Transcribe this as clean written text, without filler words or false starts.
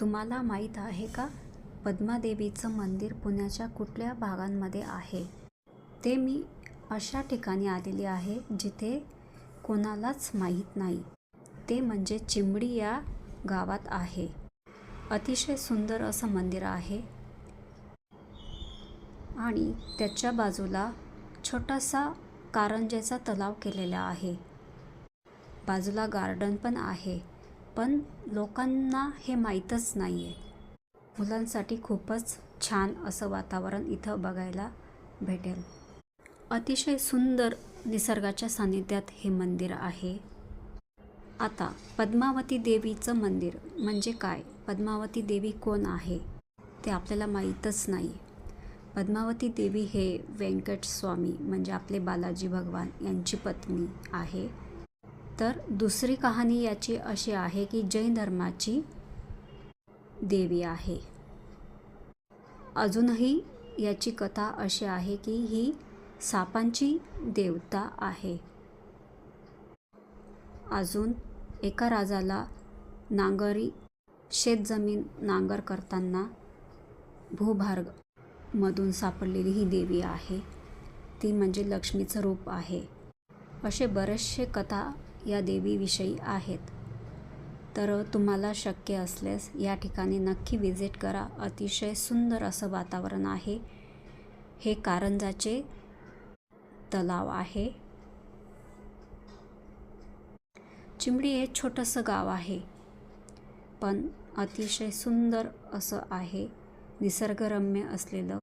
तुम्हाला माहीत आहे का? पद्मादेवीचं मंदिर पुण्याच्या कुठल्या भागांमध्ये आहे? ते मी अशा ठिकाणी आलेली आहे जिथे कोणालाच माहीत नाही. ते म्हणजे चिंबडी या गावात आहे. अतिशय सुंदर असं मंदिर आहे आणि त्याच्या बाजूला छोटासा कारंजेचा तलाव केलेला आहे. बाजूला गार्डन पण आहे, पण लोकांना हे माहीतच नाही आहे. मुलांसाठी खूपच छान असं वातावरण इथं बघायला भेटेल. अतिशय सुंदर निसर्गाच्या सानिध्यात हे मंदिर आहे. आता पद्मावती देवीचं मंदिर म्हणजे काय? पद्मावती देवी कोण आहे ते आपल्याला माहीतच नाही. पद्मावती देवी हे व्यंकट स्वामी म्हणजे आपले बालाजी भगवान यांची पत्नी आहे. तर दुसरी कहाणी याची अशी आहे की जैन धर्माची देवी आहे. अजूनही याची कथा अशी आहे की ही सापांची देवता आहे. अजून एका राजाला नांगरी शेतजमीन नांगर करताना भूभार्ग मधून सापडलेली ही देवी आहे. ती म्हणजे लक्ष्मीचं रूप आहे. असे बरेचसे कथा या देवीविषयी आहेत. तर तुम्हाला शक्य असल्यास या ठिकाणी नक्की विजिट करा. अतिशय सुंदर असं वातावरण आहे. हे कारंजाचे तलाव आहे. चिंबडी हे छोटंसं गाव आहे, पण अतिशय सुंदर असं आहे. निसर्गरम्य असलेलं